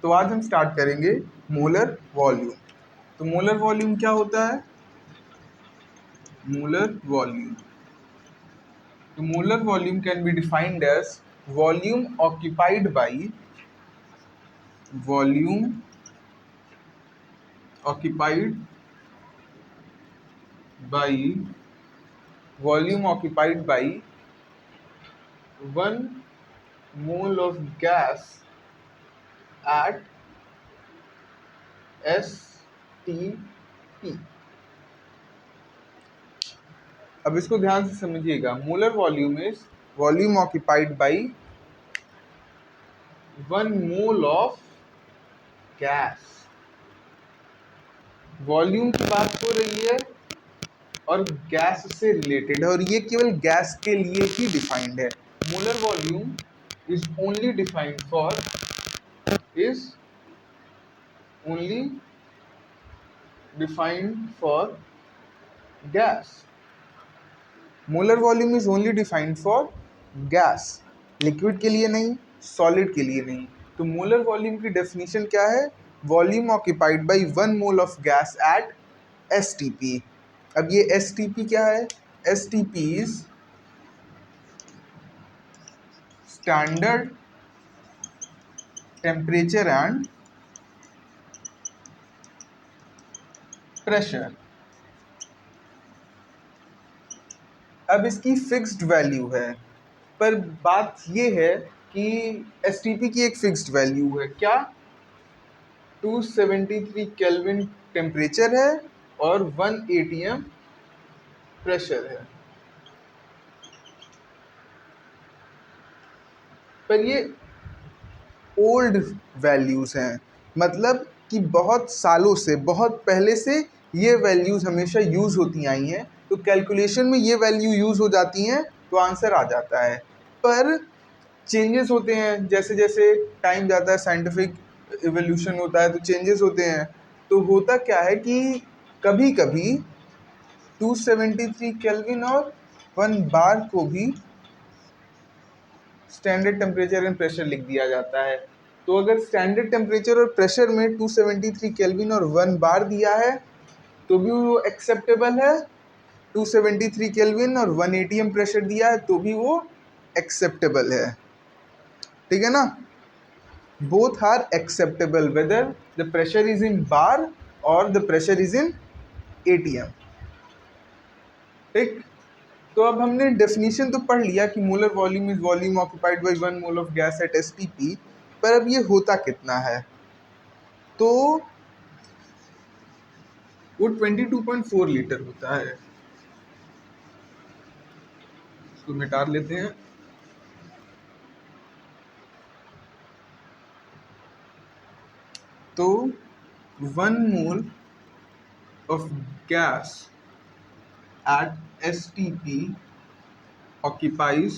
तो आज हम स्टार्ट करेंगे मोलर वॉल्यूम। तो मोलर वॉल्यूम क्या होता है? मोलर वॉल्यूम, तो molar volume can be defined as volume occupied by volume occupied by volume occupied by 1 mole of gas at STP। अब इसको ध्यान से समझिएगा। Molar volume is volume occupied by 1 mole of gas. Volume की बात हो रही है और गैस से रिलेटेड है, और ये केवल गैस के लिए ही डिफाइंड है। Molar volume is only defined for gas. Molar volume is only defined for gas, liquid के लिए नहीं, सॉलिड के लिए नहीं। तो मोलर वॉल्यूम की डेफिनेशन क्या है? Volume occupied by 1 mole of gas at STP। अब ये STP क्या है? STP is standard temperature and pressure. अब इसकी फिक्स्ड वैल्यू है, पर बात ये है कि STP की एक फिक्स्ड वैल्यू है। क्या? 273 केल्विन टेम्परेचर है और 1 atm प्रेशर है। पर ये ओल्ड वैल्यूज हैं, मतलब कि बहुत सालों से, बहुत पहले से ये वैल्यूज हमेशा यूज होती आई हैं। तो कैलकुलेशन में ये वैल्यू यूज हो जाती हैं तो आंसर आ जाता है। पर चेंजेस होते हैं, जैसे जैसे टाइम जाता है, साइंटिफिक इवोल्यूशन होता है, तो चेंजेस होते हैं। तो होता क्या है कि कभी कभी 273 केल्विन और 1 बार को भी स्टैंडर्ड टेम्परेचर एंड प्रेशर लिख दिया जाता है। तो अगर स्टैंडर्ड टेम्परेचर और प्रेशर में 273 केल्विन और 1 बार दिया है तो भी वो एक्सेप्टेबल है। 273 केल्विन और 1 atm प्रेशर दिया है तो भी वो एक्सेप्टेबल है। ठीक है ना? Both are acceptable whether the pressure is in bar और the pressure is in atm। ठीक। तो अब हमने डेफिनेशन तो पढ़ लिया कि molar volume is volume occupied by 1 mole of gas at STP। पर अब ये होता कितना है? तो वो 22.4 लीटर होता है। इसको मिटा लेते हैं। तो 1 mole of gas at STP occupies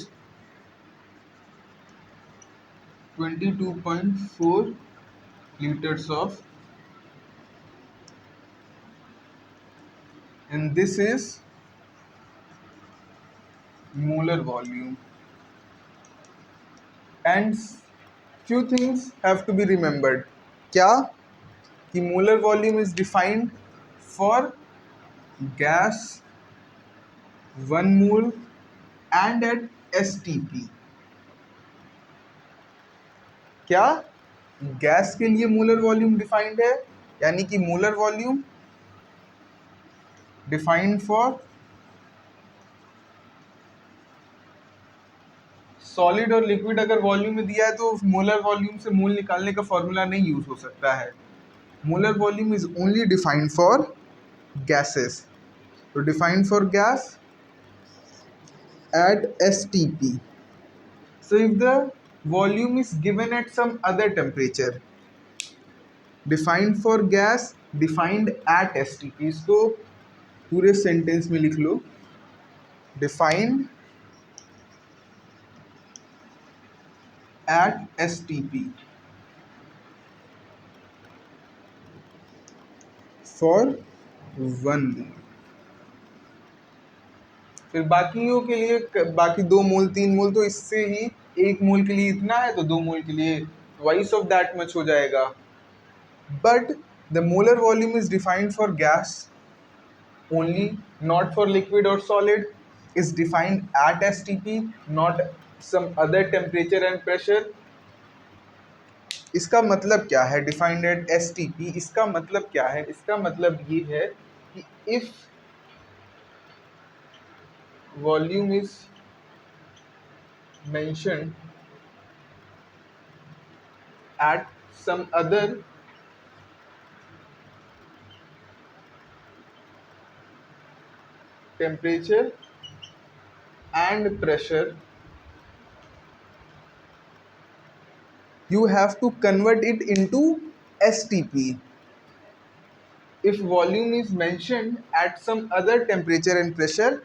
22.4 liters of, and this is molar volume. And few things have to be remembered. क्या? कि molar volume is defined for gas 1 mole and at STP। क्या? गैस के लिए molar volume defined है, यानी कि molar volume defined for solid और liquid. अगर वॉल्यूम में दिया है तो मोलर वॉल्यूम से मोल निकालने का फॉर्मूला नहीं यूज हो सकता है। Molar volume is only defined for gases. तो defined for gas at STP। So if the volume is given at some other temperature, defined for gas, defined at STP। इसको पूरे सेंटेंस में लिख लो, defined at STP for 1 mole। फिर बाकियों के लिए बाकी 2 मोल 3 मोल, तो इससे ही 1 मोल के लिए इतना है तो 2 मोल के लिए ट्वाइस ऑफ दैट मच हो जाएगा। But the molar volume is defined for gas only, not for liquid or solid, is defined at STP, not some other temperature and pressure. इसका मतलब क्या है डिफाइंड एट STP? इसका मतलब क्या है? इसका मतलब ये है कि if volume is mentioned at some other temperature and pressure, you have to convert it into STP. If volume is mentioned at some other temperature and pressure,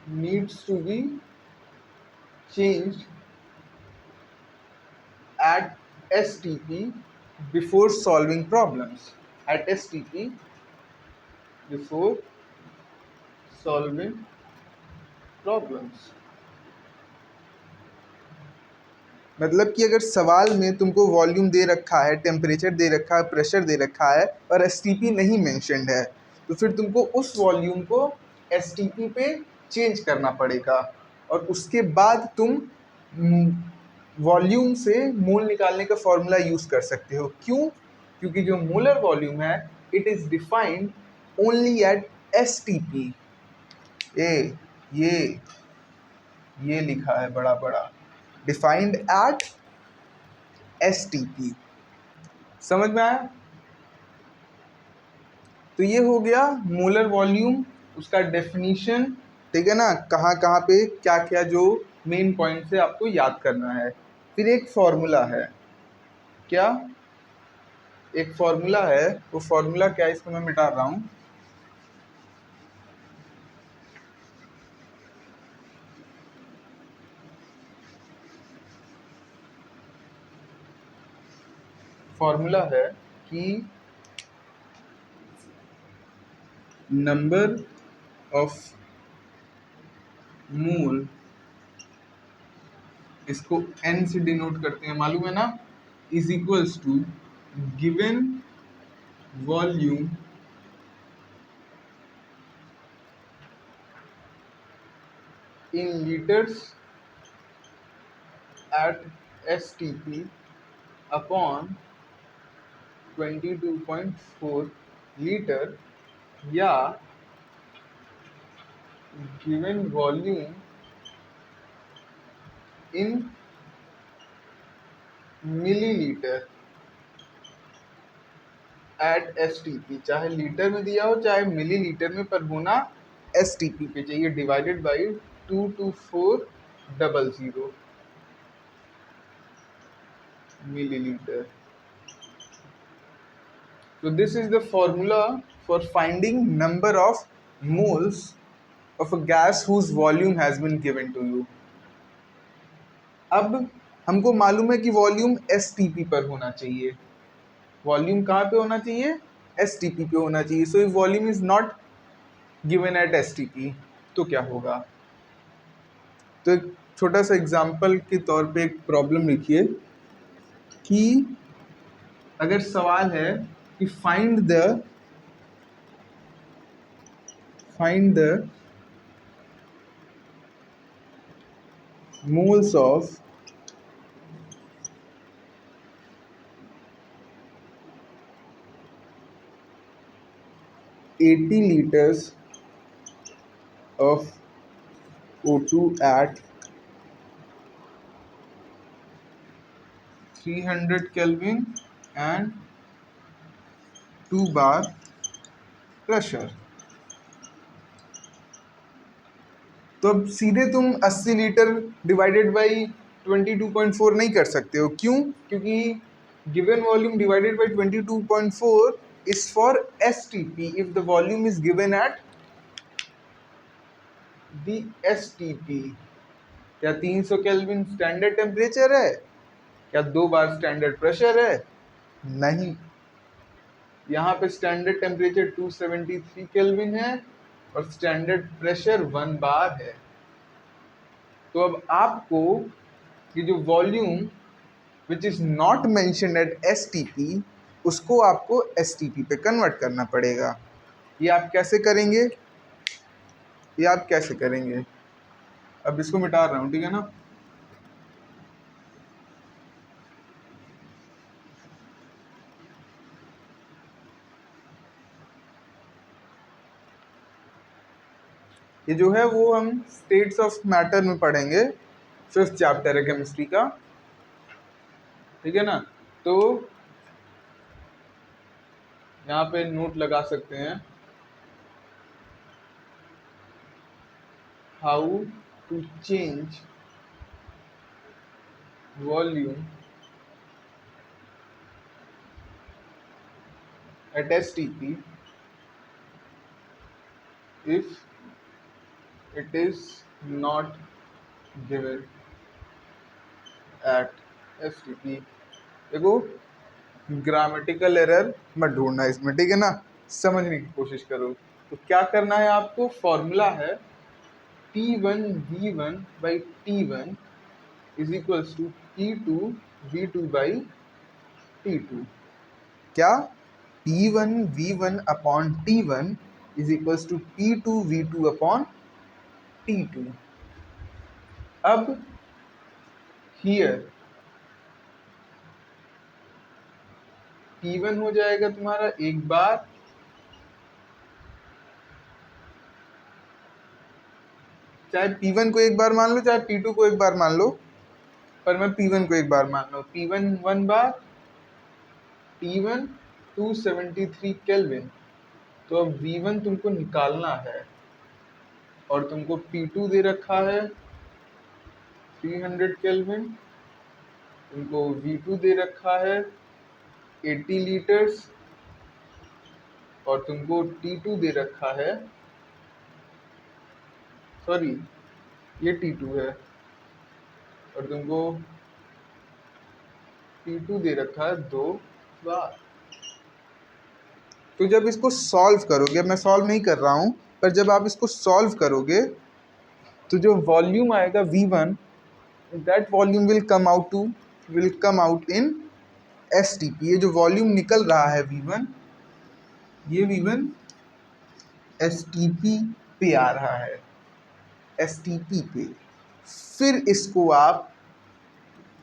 needs to be changed at STP before solving problems. At STP before solving problems. मतलब कि अगर सवाल में तुमको volume दे रखा है, temperature दे रखा है, प्रेशर दे रखा है और एसटीपी नहीं मेंशन्ड है, तो फिर तुमको उस वॉल्यूम को एसटीपी पे चेंज करना पड़ेगा और उसके बाद तुम वॉल्यूम से मोल निकालने का फॉर्मूला यूज़ कर सकते हो। क्यों? क्योंकि जो मोलर वॉल्यूम है it is defined only at STP. ये लिखा है बड़ा बड़ा, डिफाइंड एट STP। समझ में आया? तो ये हो गया मोलर वॉल्यूम, उसका डेफिनीशन, ठीक है ना, कहाँ कहाँ पे क्या क्या जो मेन पॉइंट है आपको याद करना है। फिर एक फॉर्मूला है, क्या एक फॉर्मूला है, वो फॉर्मूला क्या है इसको मैं मिटा रहा हूँ। फॉर्मूला है कि नंबर ऑफ मोल, इसको n से डिनोट करते हैं, मालूम है ना, is equals to given volume in liters at STP upon 22.4 litre, या given volume in milliliter at STP, चाहे लीटर में दिया हो चाहे मिलीलीटर में, पर होना STP पे चाहिए, divided by 22400 milliliter. So this is the formula for finding number of moles of a gas whose volume has been given to you. अब हमको मालूम है कि वॉल्यूम STP पर होना चाहिए। वॉल्यूम कहाँ पे होना चाहिए? STP पे होना चाहिए। So if volume is not given at STP तो क्या होगा? तो एक छोटा सा एग्जांपल के तौर पे एक प्रॉब्लम लिखिए कि अगर सवाल है कि find the moles of 80 liters of O2 at 300 Kelvin and 2 bar pressure। तो अब सीधे तुम 80 लीटर डिवाइडेड बाई 22.4 नहीं कर सकते हो। क्यों? क्योंकि given volume divided by 22.4 is for STP if the volume is given at the STP। क्या 300 केल्विन स्टैंडर्ड टेम्परेचर है? क्या 2 बार स्टैंडर्ड प्रेशर है? नहीं, यहाँ पे स्टैंडर्ड टेम्परेचर 273 केल्विन है और स्टैंडर्ड प्रेशर 1 बार है। तो अब आपको ये जो volume which is not mentioned at STP उसको आपको एसटीपी पे कन्वर्ट करना पड़ेगा। ये आप कैसे करेंगे? अब इसको मिटा रहा हूँ, ठीक है ना। ये जो है वो हम स्टेट्स ऑफ मैटर में पढ़ेंगे, 5th चैप्टर है केमिस्ट्री का, ठीक है ना। तो यहाँ पे नोट लगा सकते हैं, how to change volume at STP if it is not given at STP। देखो ग्रामेटिकल एरर मत ढूंढना इसमें, ठीक है ना, समझने की कोशिश करो। तो क्या करना है आपको? फॉर्मूला है T1V1 by T1 is equals to T2V2 by T2। क्या? T1V1 upon T1 is equals to T2V2 upon T2। अब here T1 हो जाएगा तुम्हारा एक बार, चाहे P1 को एक बार मान लो चाहे P2 को एक बार मान लो, पर मैं P1 को एक बार मान लो। P1 1 बार, T1 273 केल्विन। तो अब V1 तुमको निकालना है और तुमको P2 दे रखा है 300 केल्विन, तुमको V2 दे रखा है 80 लीटर्स और तुमको T2 दे रखा है, सॉरी ये T2 है और तुमको T2 दे रखा है 2 बार। तो जब इसको सॉल्व करोगे, मैं सॉल्व नहीं कर रहा हूँ, पर जब आप इसको सॉल्व करोगे तो जो वॉल्यूम आएगा V1, that volume will come out in STP। ये जो वॉल्यूम निकल रहा है V1, ये V1 STP पे आ रहा है, STP पे। फिर इसको आप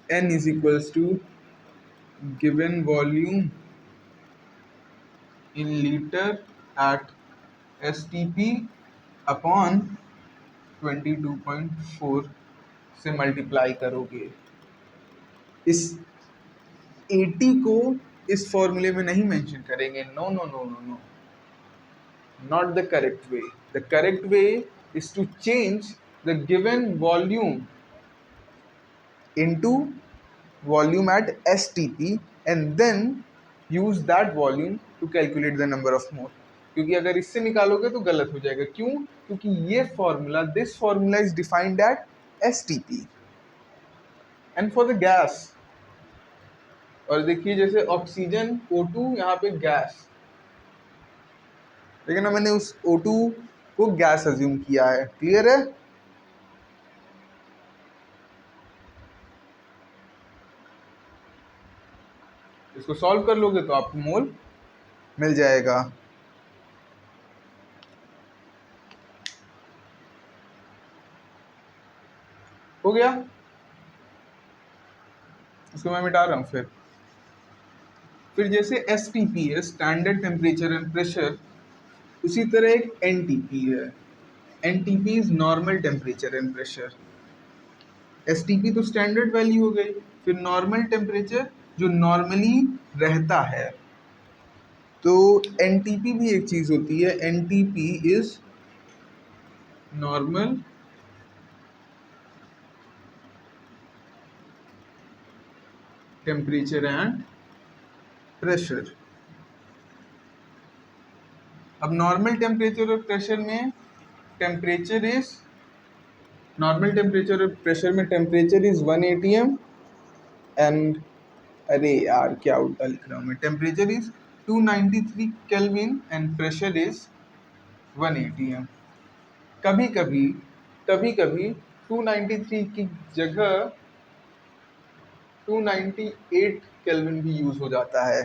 N is equals to given volume in litre at STP upon 22.4 से मल्टीप्लाई करोगे। इस 80 को इस फॉर्मूले में नहीं मेंशन करेंगे, no no no no no, not the correct way। The correct way is to change the given volume into volume at STP and then use that volume to calculate the number of mole। क्योंकि अगर इससे निकालोगे तो गलत हो जाएगा। क्यों? क्योंकि ये formula, this formula is defined at STP and for the gas. और देखिए जैसे ऑक्सीजन O2 यहाँ पे गैस, लेकिन मैंने उस O2 को गैस अज्यूम किया है। क्लियर है? इसको सॉल्व कर लोगे तो आपको मोल मिल जाएगा। हो गया? इसको मैं मिटा रहा हूँ। फिर जैसे STP है, स्टैंडर्ड टेम्परेचर एंड प्रेशर, उसी तरह एक NTP है, NTP is normal temperature and pressure. STP तो स्टैंडर्ड वैल्यू हो गई, फिर नॉर्मल टेम्परेचर जो नॉर्मली रहता है। तो NTP भी एक चीज होती है, NTP is normal temperature and pressure. अब नॉर्मल टेम्परेचर और प्रेशर में टेम्परेचर इज, नॉर्मल टेम्परेचर और प्रेशर में टेम्परेचर इज 1 atm एंड, अरे यार क्या उल्टा लिख रहा हूँ मैं, temperature is 293 kelvin and pressure is 1 atm। कभी कभी 2 293 की जगह 298 केल्विन भी यूज हो जाता है,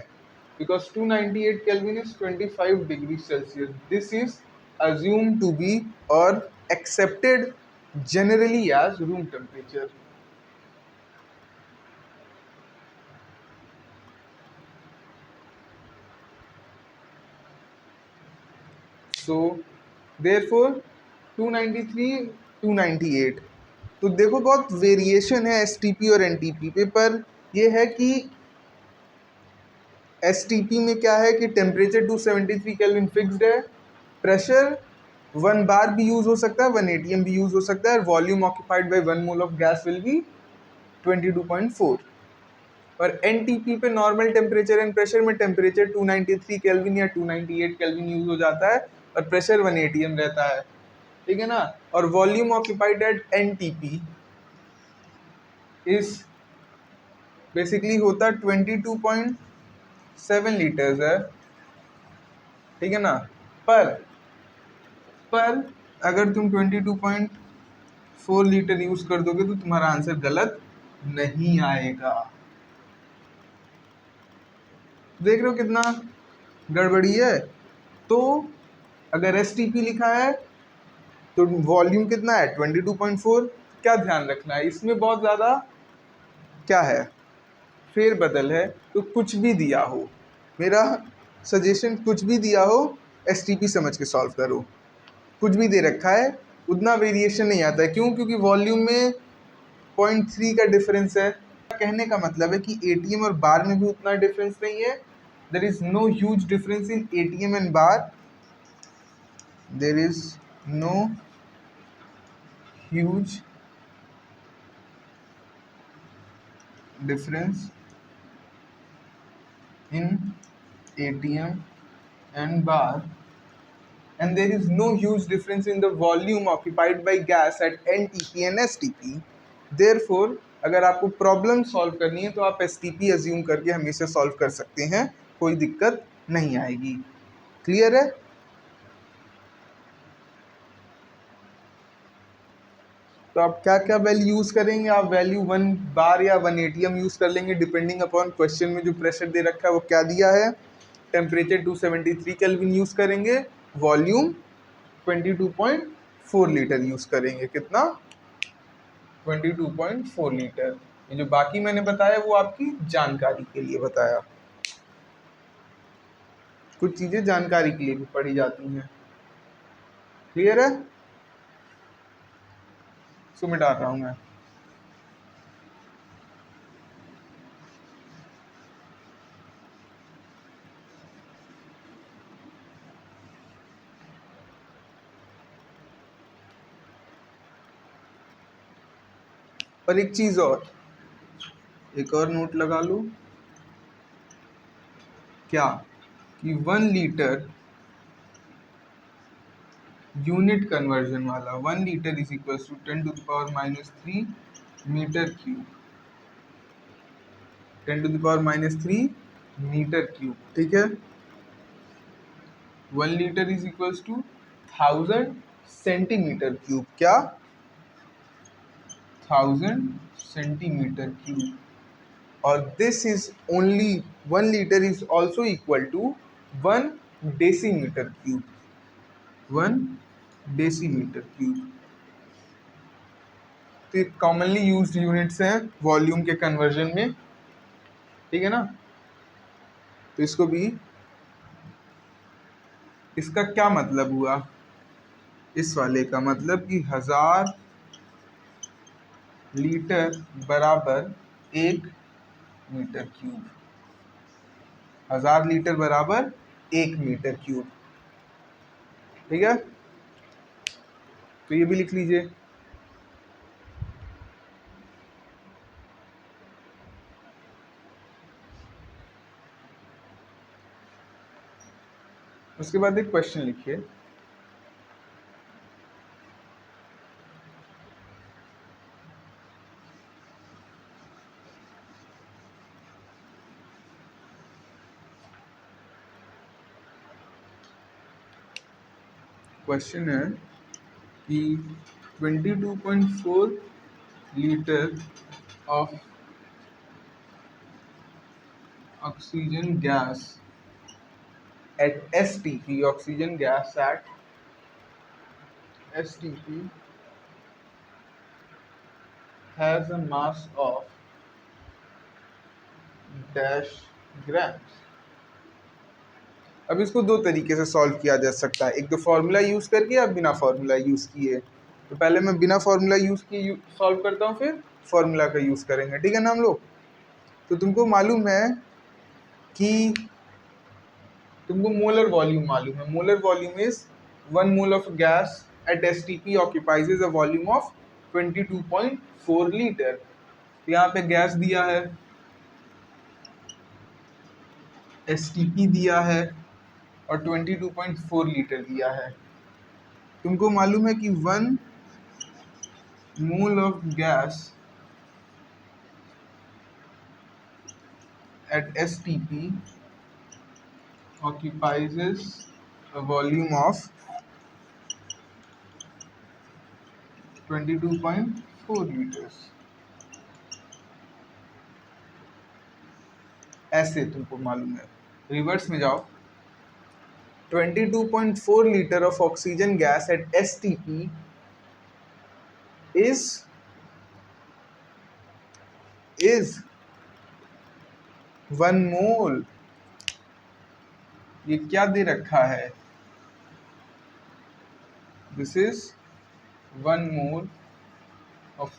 because 298 Kelvin is 25 degrees Celsius. This is assumed to be or accepted generally as room temperature. So therefore 293 298, तो देखो बहुत वेरिएशन है एसटीपी और एनटीपी पे, पर ये है कि एसटीपी में क्या है कि टेम्परेचर 273 केल्विन फिक्स्ड है, प्रेशर 1 बार भी यूज हो सकता है, 1 एटीएम भी यूज हो सकता है, और volume occupied by 1 mole of gas will be 22.4। और एनटीपी पे नॉर्मल टेम्परेचर एंड प्रेशर में टेम्परेचर 293 केल्विन या 298 केल्विन यूज हो जाता है और प्रेशर 1 एटीएम रहता है, ठीक है ना। और volume occupied at NTP is basically होता 22.7 लीटर्स है, ठीक है ना। पर अगर तुम 22.4 लीटर यूज कर दोगे तो तुम्हारा आंसर गलत नहीं आएगा। देख रहे हो कितना गड़बड़ी है। तो अगर एसटीपी लिखा है तो वॉल्यूम कितना है 22.4। क्या ध्यान रखना है इसमें, बहुत ज़्यादा क्या है फेरबदल है, तो कुछ भी दिया हो, मेरा सजेशन कुछ भी दिया हो एसटीपी समझ के सॉल्व करो। कुछ भी दे रखा है उतना वेरिएशन नहीं आता है, क्यों? क्योंकि वॉल्यूम में 0.3 का डिफरेंस है। कहने का मतलब है कि एटीएम और बार में भी उतना डिफरेंस नहीं है। There is no huge difference in ATM and bar, there is no huge difference in ATM and bar, and there is no huge difference in the volume occupied by gas at NTP and STP. Therefore, अगर आपको problem solve करनी है तो आप STP assume करके हमेशा solve कर सकते हैं, कोई दिक्कत नहीं आएगी। क्लियर है? तो आप क्या क्या वैल्यू यूज करेंगे? आप वैल्यू 1 बार या 1 एटीएम यूज कर लेंगे, डिपेंडिंग अपॉन क्वेश्चन में जो प्रेशर दे रखा है वो क्या दिया है। टेम्परेचर 273 केल्विन यूज करेंगे, वॉल्यूम 22.4 लीटर यूज करेंगे। कितना? 22.4 लीटर। ये जो बाकी मैंने बताया वो आपकी जानकारी के लिए बताया, कुछ चीजें जानकारी के लिए भी पढ़ी जाती हैं। क्लियर है? सो मिटा रहा हूं मैं। और एक चीज और, एक और नोट लगा लो, क्या कि 1 लीटर यूनिट कन्वर्जन वाला 1 litre is equal to 10⁻³ metre cube, 10⁻³ metre cube, ठीक है। 1 litre is equal to 1000 centimetre cube. क्या? 1000 सेंटीमीटर क्यूब। और this is only 1 litre is also equal to 1 decimetre cube, 1 decimetre cube. तो ये commonly used units हैं volume के conversion में, ठीक है ना। तो इसको भी, इसका क्या मतलब हुआ? इस वाले का मतलब कि 1000 लीटर बराबर 1 मीटर क्यूब, 1000 लीटर बराबर 1 मीटर क्यूब, ठीक है। तो ये भी लिख लीजिए। उसके बाद एक क्वेश्चन लिखिए, क्वेश्चन है कि 22.4 litre of oxygen gas at STP, oxygen gas at STP has a mass of dash grams. अब इसको दो तरीके से सॉल्व किया जा सकता है, एक तो फॉर्मूला यूज करके या बिना फॉर्मूला यूज किए। तो पहले मैं बिना फॉर्मूला यूज किए सॉल्व करता हूँ, फिर फॉर्मूला का यूज करेंगे, ठीक है ना हम लोग। तो तुमको मालूम है कि तुमको मोलर वॉल्यूम मालूम है। Molar volume is 1 mole of gas at STP occupies a volume of 22.4 litre. तो यहाँ पे गैस दिया है, STP दिया है और 22.4 लीटर दिया है। तुमको मालूम है कि 1 mole of gas at STP occupies a volume of 22.4 litres. ऐसे तुमको मालूम है, रिवर्स में जाओ। 22.4 litre of oxygen gas at STP is 1 mole. ये क्या दे रखा है? This is 1 mole of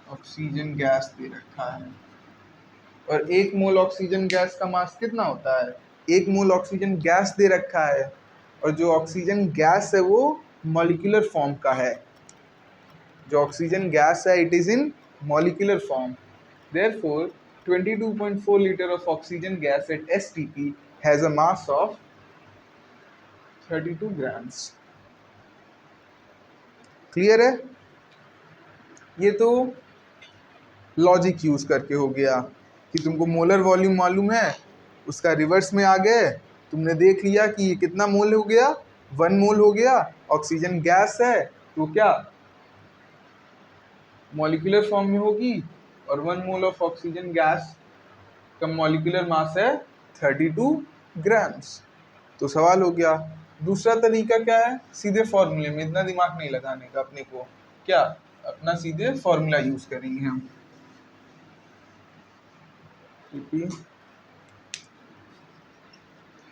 oxygen gas दे रखा है। और 1 मोल ऑक्सीजन गैस का मास कितना होता है? 1 मोल ऑक्सीजन गैस दे रखा है, और जो ऑक्सीजन गैस है वो मॉलिक्यूलर फॉर्म का है। जो ऑक्सीजन गैस है it is in molecular form. Therefore 22.4 liter of oxygen gas at STP has a mass of 32 grams. Clear है? ये तो लॉजिक यूज करके हो गया कि तुमको मोलर वॉल्यूम मालूम है, उसका रिवर्स में आ गए, तुमने देख लिया कि ये कितना मोल हो गया, 1 मोल हो गया। ऑक्सीजन गैस है तो क्या मॉलिक्यूलर फॉर्म में होगी, और 1 मोल ऑफ ऑक्सीजन गैस का मॉलिक्यूलर मास है 32 ग्राम्स। तो सवाल हो गया। दूसरा तरीका क्या है? सीधे फॉर्मूले में, इतना दिमाग नहीं लगाने का अपने को, क्या अपना सीधे फॉर्मूला यूज करेंगे हम।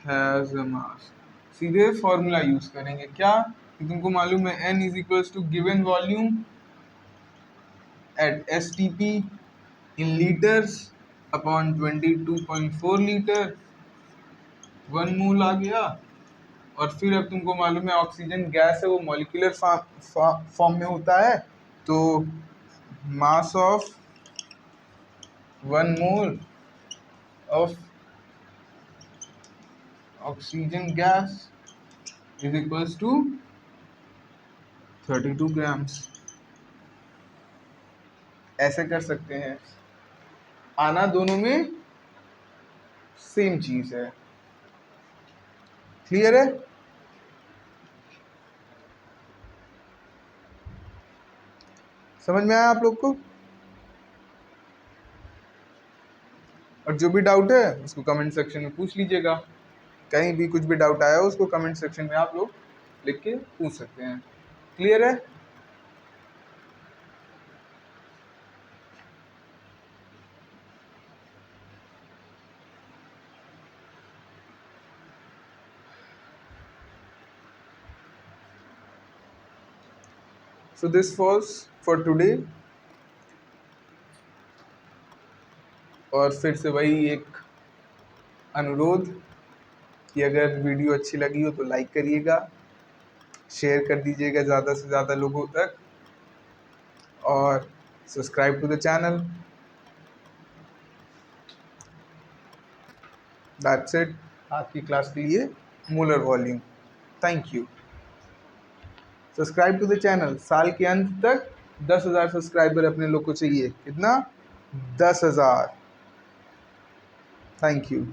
हैज अ मास, सीधे फॉर्मूला यूज करेंगे। क्या कि तुमको मालूम है n is equals to given volume at STP in litres upon 22.4 litre, 1 mole आ गया। और फिर अब तुमको मालूम है ऑक्सीजन गैस है वो मॉलिक्यूलर फॉर्म में होता है, तो mass of 1 mole of oxygen gas is equals to 32 grams. ऐसे कर सकते हैं, आना दोनों में सेम चीज है। क्लियर है? समझ में आया आप लोग को? और जो भी डाउट है उसको कमेंट सेक्शन में पूछ लीजिएगा। कहीं भी कुछ भी डाउट आया हो उसको कमेंट सेक्शन में आप लोग लिख के पूछ सकते हैं। क्लियर है? So this was for today। और फिर से वही एक अनुरोध कि अगर वीडियो अच्छी लगी हो तो लाइक करिएगा, शेयर कर दीजिएगा ज़्यादा से ज़्यादा लोगों तक, और subscribe to the channel. That's it आज की क्लास के लिए molar volume. Thank you. Subscribe to the channel. साल के अंत तक 10,000 सब्सक्राइबर अपने लोग को चाहिए। कितना? 10,000। Thank you.